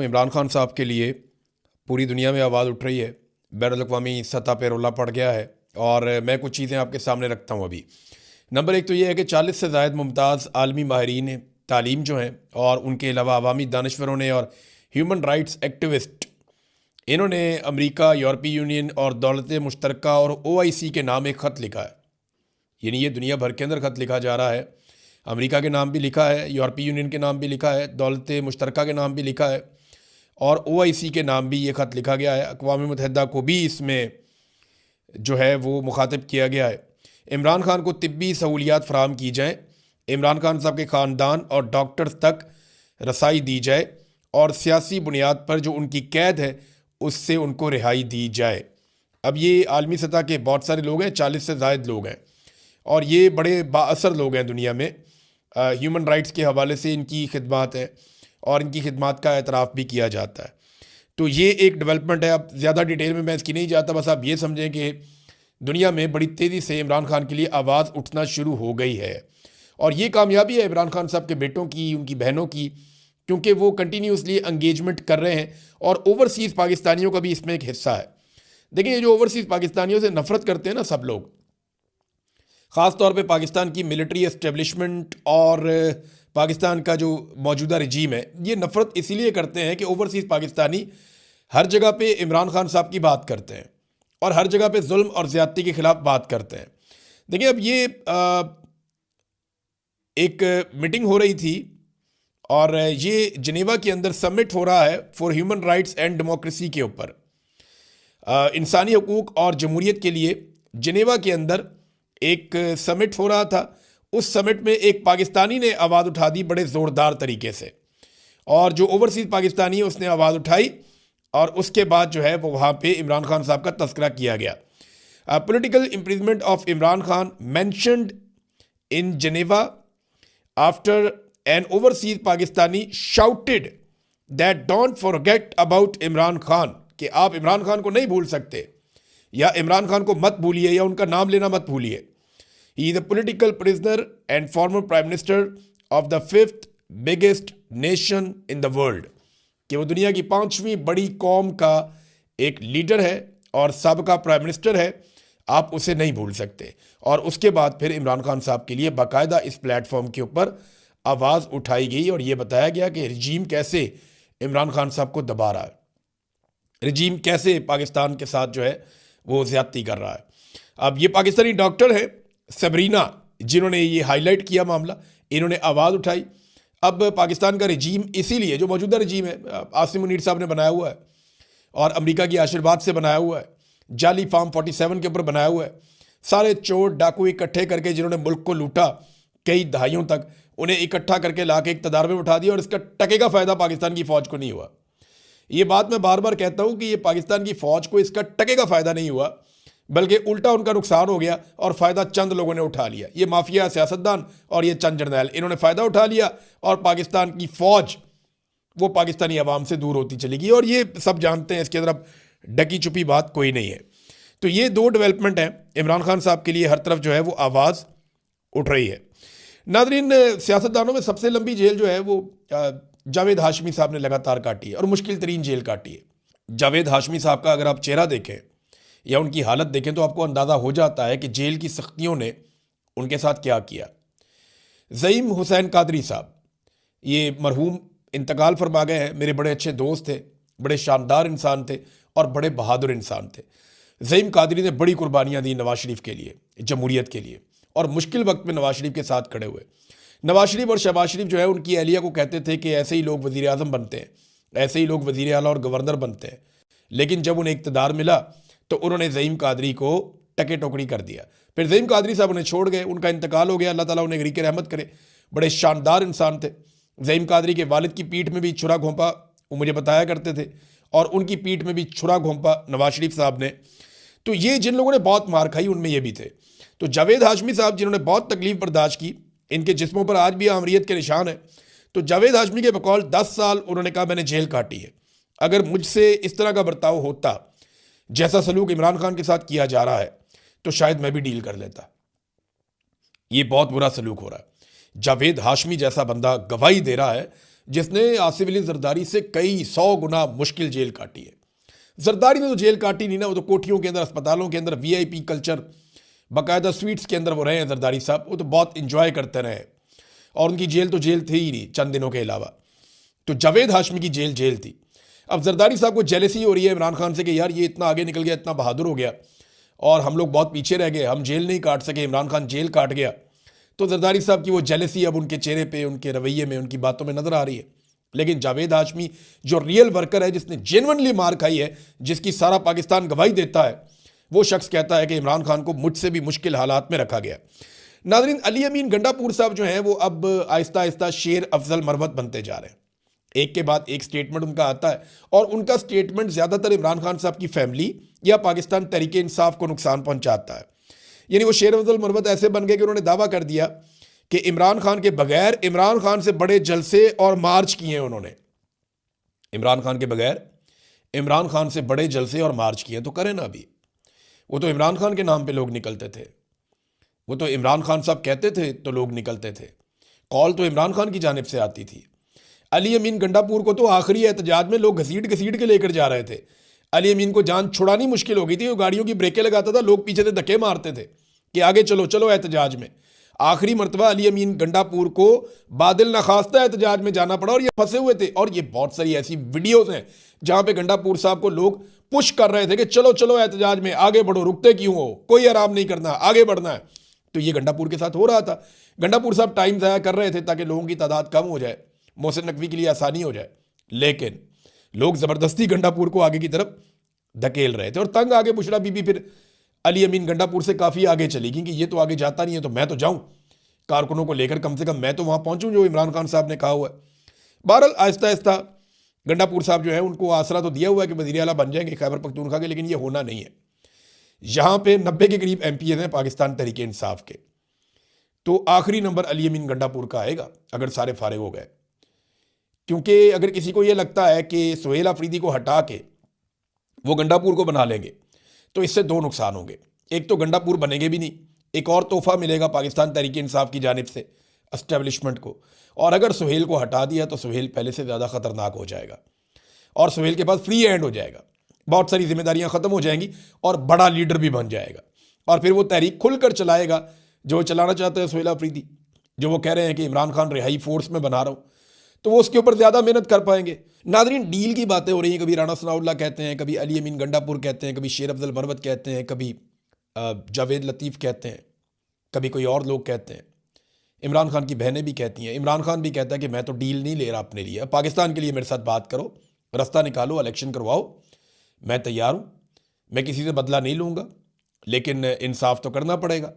इमरान खान साहब के लिए पूरी दुनिया में आवाज़ उठ रही है, बैनुल-अक़वामी सतह पे रोला पड़ गया है और मैं कुछ चीज़ें आपके सामने रखता हूँ अभी। नंबर एक तो ये है कि 40 से ज़ायद मुमताज़ आलमी माहिरीन तालीम जो हैं और उनके अलावा अवामी दानिश्वरों ने और ह्यूमन राइट्स एक्टिविस्ट, इन्होंने अमेरिका, यूरोपीय यूनियन और दौलत मुश्तरका और OIC के नाम एक ख़त लिखा है। यानी ये दुनिया भर के अंदर ख़त लिखा जा रहा है। अमेरिका के नाम भी लिखा है, यूरोपीय यूनियन के नाम भी लिखा है, दौलत मुश्तरका के नाम भी लिखा है और OIC के नाम भी ये ख़त लिखा गया है। अक़वाम मुत्तहिदा को भी इसमें जो है वो मुखातिब किया गया है। इमरान खान को तिब्बी सहूलियात फ़राहम की जाएँ, इमरान खान साहब के ख़ानदान और डॉक्टर्स तक रसाई दी जाए और सियासी बुनियाद पर जो उनकी कैद है उससे उनको रिहाई दी जाए। अब ये आलमी सतह के बहुत सारे लोग हैं, 40 से ज़ायद लोग हैं और ये बड़े बाअसर लोग हैं दुनिया में। ह्यूमन राइट्स के हवाले से इनकी खिदमात है और इनकी खिदमात का एतराफ़ भी किया जाता है। तो ये एक डेवलपमेंट है। अब ज़्यादा डिटेल में मैं इसकी नहीं जाता, बस आप ये समझें कि दुनिया में बड़ी तेज़ी से इमरान खान के लिए आवाज़ उठना शुरू हो गई है और ये कामयाबी है इमरान खान साहब के बेटों की, उनकी बहनों की, क्योंकि वो कंटिन्यूसली एंगेजमेंट कर रहे हैं और ओवरसीज़ पाकिस्तानियों का भी इसमें एक हिस्सा है। देखिए, ये जो ओवरसीज़ पाकिस्तानियों से नफ़रत करते हैं ना सब लोग, ख़ास तौर पे पाकिस्तान की मिलिट्री एस्टेब्लिशमेंट और पाकिस्तान का जो मौजूदा रजीम है, ये नफ़रत इसीलिए करते हैं कि ओवरसीज़ पाकिस्तानी हर जगह पे इमरान खान साहब की बात करते हैं और हर जगह पे जुल्म और ज़्यादती के ख़िलाफ़ बात करते हैं। देखिए, अब ये एक मीटिंग हो रही थी और ये जिनेवा के अंदर समिट हो रहा है for human rights and democracy के ऊपर, इंसानी हकूक़ और जमहूरियत के लिए जिनेवा के अंदर एक समिट हो रहा था। उस समिट में एक पाकिस्तानी ने आवाज़ उठा दी बड़े ज़ोरदार तरीके से और जो ओवरसीज़ पाकिस्तानी है उसने आवाज़ उठाई और उसके बाद जो है वो वहाँ पे इमरान खान साहब का तस्करा किया गया। Political imprisonment of Imran Khan mentioned in Geneva after an overseas Pakistani shouted that don't forget about Imran Khan, कि आप इमरान खान को नहीं भूल सकते या इमरान खान को मत भूलिए या उनका नाम लेना मत भूलिए। He is a political prisoner and former prime minister of the 5th biggest nation in the world, कि वो दुनिया की 5वीं बड़ी कौम का एक लीडर है और सबका प्राइम मिनिस्टर है, आप उसे नहीं भूल सकते। और उसके बाद फिर इमरान खान साहब के लिए बाकायदा इस प्लेटफॉर्म के ऊपर आवाज़ उठाई गई और ये बताया गया कि रजीम कैसे इमरान खान साहब को दबा रहा है, रजीम कैसे पाकिस्तान के साथ जो है वो ज़्यादती कर रहा है। अब ये पाकिस्तानी डॉक्टर है सबरीना जिन्होंने ये हाईलाइट किया मामला, इन्होंने आवाज़ उठाई। अब पाकिस्तान का रजीम इसीलिए जो मौजूदा रजीम है आसिम मुनीर साहब ने बनाया हुआ है और अमेरिका की आशीर्वाद से बनाया हुआ है, जाली फार्म 47 के ऊपर बनाया हुआ है, सारे चोर डाकू इकट्ठे करके जिन्होंने मुल्क को लूटा कई दहाइयों तक, उन्हें इकट्ठा करके ला के इक़्तिदार में उठा दिया और इसका टके का फ़ायदा पाकिस्तान की फ़ौज को नहीं हुआ। ये बात मैं बार बार कहता हूँ कि ये पाकिस्तान की फ़ौज को इसका टके का फ़ायदा नहीं हुआ, बल्कि उल्टा उनका नुकसान हो गया और फ़ायदा चंद लोगों ने उठा लिया। ये माफिया सियासतदान और ये चंद जर्नैल, इन्होंने फ़ायदा उठा लिया और पाकिस्तान की फ़ौज वो पाकिस्तानी अवाम से दूर होती चली गई और ये सब जानते हैं, इसके अंदर ढकी छुपी बात कोई नहीं है। तो ये दो डेवलपमेंट हैं इमरान खान साहब के लिए, हर तरफ जो है वो आवाज़ उठ रही है। नाज़रीन, सियासतदानों में सबसे लंबी जेल जो है वो जावेद हाशमी साहब ने लगातार काटी है और मुश्किल तरीन जेल काटी है। जावेद हाशमी साहब का अगर आप चेहरा देखें या उनकी हालत देखें तो आपको अंदाज़ा हो जाता है कि जेल की सख्तियों ने उनके साथ क्या किया। ज़ईम हुसैन कादरी साहब, ये मरहूम इंतकाल फरमा गए हैं, मेरे बड़े अच्छे दोस्त थे, बड़े शानदार इंसान थे और बड़े बहादुर इंसान थे। ज़ईम कादरी ने बड़ी कुर्बानियाँ दी नवाज शरीफ के लिए, जमहूरियत के लिए, और मुश्किल वक्त में नवाज शरीफ के साथ खड़े हुए। नवाज शरीफ और शहबाज शरीफ जो है उनकी अहलिया को कहते थे कि ऐसे ही लोग वज़ीर आज़म बनते हैं, ऐसे ही लोग वज़ीर आला और गवर्नर बनते हैं, लेकिन जब उन्हें इक़्तिदार मिला तो उन्होंने ज़ईम कादरी को टके टोकरी कर दिया। फिर ज़ईम कादरी साहब उन्हें छोड़ गए, उनका इंतकाल हो गया, अल्लाह ताला उन्हें गरीक़ रहमत करे। बड़े शानदार इंसान थे। ज़ईम कादरी के वालिद की पीठ में भी छुरा घोंपा वो मुझे बताया करते थे और उनकी पीठ में भी छुरा घोंपा नवाज शरीफ साहब ने। तो ये जिन लोगों ने बहुत मार खाई उनमें ये भी थे। तो जावेद हाशमी साहब जिन्होंने बहुत तकलीफ बर्दाश्त की, इनके जिस्मों पर आज भी आमरीत के निशान है। तो जावेद हाशमी के बकौल 10 साल उन्होंने कहा मैंने जेल काटी है, अगर मुझसे इस तरह का बर्ताव होता जैसा सलूक इमरान खान के साथ किया जा रहा है तो शायद मैं भी डील कर लेता। ये बहुत बुरा सलूक हो रहा है। जावेद हाशमी जैसा बंदा गवाही दे रहा है जिसने आसिफ अली जरदारी से कई 100 गुना मुश्किल जेल काटी है। जरदारी ने तो जेल काटी नहीं ना, वो तो कोठियों के अंदर, अस्पतालों के अंदर, वीआईपी कल्चर, बाकायदा स्वीट्स के अंदर वो रहे हैं जरदारी साहब, वो तो बहुत इंजॉय करते रहे और उनकी जेल तो जेल थी ही नहीं चंद दिनों के अलावा। तो जावेद हाशमी की जेल जेल थी। अब जरदारी साहब को जेलसी हो रही है इमरान खान से कि यार ये इतना आगे निकल गया, इतना बहादुर हो गया और हम लोग बहुत पीछे रह गए, हम जेल नहीं काट सके, इमरान खान जेल काट गया। तो जरदारी साहब की वो जेलसी अब उनके चेहरे पे, उनके रवैये में, उनकी बातों में नजर आ रही है। लेकिन जावेद हाशमी जो रियल वर्कर है, जिसने जेन्युइनली मार खाई है, जिसकी सारा पाकिस्तान गवाही देता है, वो शख्स कहता है कि इमरान खान को मुझसे भी मुश्किल हालात में रखा गया। नाज़रीन, अली अमीन गंडापुर साहब जो हैं वो अब आहिस्ता आहिस्ता शेर अफजल मरवत बनते जा रहे हैं। एक के बाद एक स्टेटमेंट उनका आता है और उनका स्टेटमेंट ज़्यादातर इमरान खान साहब की फैमिली या पाकिस्तान तहरीक इंसाफ को नुकसान पहुंचाता है। यानी वो शेर अफजल मरवत ऐसे बन गए कि उन्होंने दावा कर दिया कि इमरान खान के बगैर इमरान खान से बड़े जलसे और मार्च किए हैं उन्होंने। इमरान खान के बगैर इमरान खान से बड़े जलसे और मार्च किए तो करें ना। अभी वो तो इमरान खान के नाम पे लोग निकलते थे, वो तो इमरान खान साहब कहते थे तो लोग निकलते थे, कॉल तो इमरान खान की जानिब से आती थी। अली अमीन गंडापुर को तो आखिरी एहतजाज में लोग घसीट घसीट के लेकर जा रहे थे। अली अमीन को जान छुड़ानी मुश्किल हो गई थी, वो गाड़ियों की ब्रेकें लगाता था, लोग पीछे से धक्के मारते थे कि आगे चलो चलो एहतजाज में। आखिरी मरतबा अली अमीन गंडापुर को बादल नखास्ता एहतजाज में जाना पड़ा और ये फंसे हुए थे। और ये बहुत सारी ऐसी वीडियोस हैं जहां पे गंडापुर साहब को लोग पुश कर रहे थे कि चलो चलो एहतजाज में आगे बढ़ो, रुकते क्यों हो, कोई आराम नहीं करना, आगे बढ़ना है। तो ये गंडापुर के साथ हो रहा था। गंडापुर साहब टाइम ज़ाया कर रहे थे ताकि लोगों की तादाद कम हो जाए, मोहसिन नकवी के लिए आसानी हो जाए। लेकिन लोग ज़बरदस्ती गंडापुर को आगे की तरफ धकेल रहे थे और तंग आगे बुशरा बीबी फिर अली अमीन गंडापुर से काफ़ी आगे चली गई कि ये तो आगे जाता नहीं है तो मैं तो जाऊं, कारकुनों को लेकर कम से कम मैं तो वहां पहुंचूं जो इमरान खान साहब ने कहा हुआ है। बहरहाल आहिस्ता आहिस्ता गंडापुर साहब जो है उनको आसरा तो दिया हुआ है कि वज़ीर आला बन जाएंगे खैबर पख्तूनख्वा के, लेकिन ये होना नहीं है। यहाँ पे 90 के करीब MP हैं पाकिस्तान तहरीक इंसाफ के, तो आखिरी नंबर अली अमीन गंडापुर का आएगा अगर सारे फारिग हो गए। क्योंकि अगर किसी को ये लगता है कि सुहेल अफरीदी को हटा के वो गंडापुर को बना लेंगे तो इससे दो नुकसान होंगे। एक तो गंडापुर बनेंगे भी नहीं, एक और तोहफा मिलेगा पाकिस्तान तहरीक इंसाफ की जानिब से एस्टेब्लिशमेंट को। और अगर सुहेल को हटा दिया तो सुहेल पहले से ज़्यादा ख़तरनाक हो जाएगा और सुहेल के पास फ्री हैंड हो जाएगा, बहुत सारी जिम्मेदारियां ख़त्म हो जाएंगी और बड़ा लीडर भी बन जाएगा। और फिर वो तहरीक खुलकर चलाएगा जो चलाना चाहते हैं सुहेल अफरीदी, जो वो कह रहे हैं कि इमरान खान रिहाई फोर्स में बना रहा हूँ, तो वो उसके ऊपर ज़्यादा मेहनत कर पाएंगे। नाज़रीन, डील की बातें हो रही हैं, कभी राणा सनाउल्लाह कहते हैं, कभी अली अमीन गंडापुर कहते हैं, कभी शेर अफजल मरवत कहते हैं, कभी जावेद लतीफ़ कहते हैं, कभी कोई और लोग कहते हैं, इमरान खान की बहनें भी कहती हैं, इमरान खान भी कहता है कि मैं तो डील नहीं ले रहा अपने लिए, पाकिस्तान के लिए मेरे साथ बात करो, रास्ता निकालो, इलेक्शन करवाओ, मैं तैयार हूँ, मैं किसी से बदला नहीं लूँगा, लेकिन इंसाफ तो करना पड़ेगा।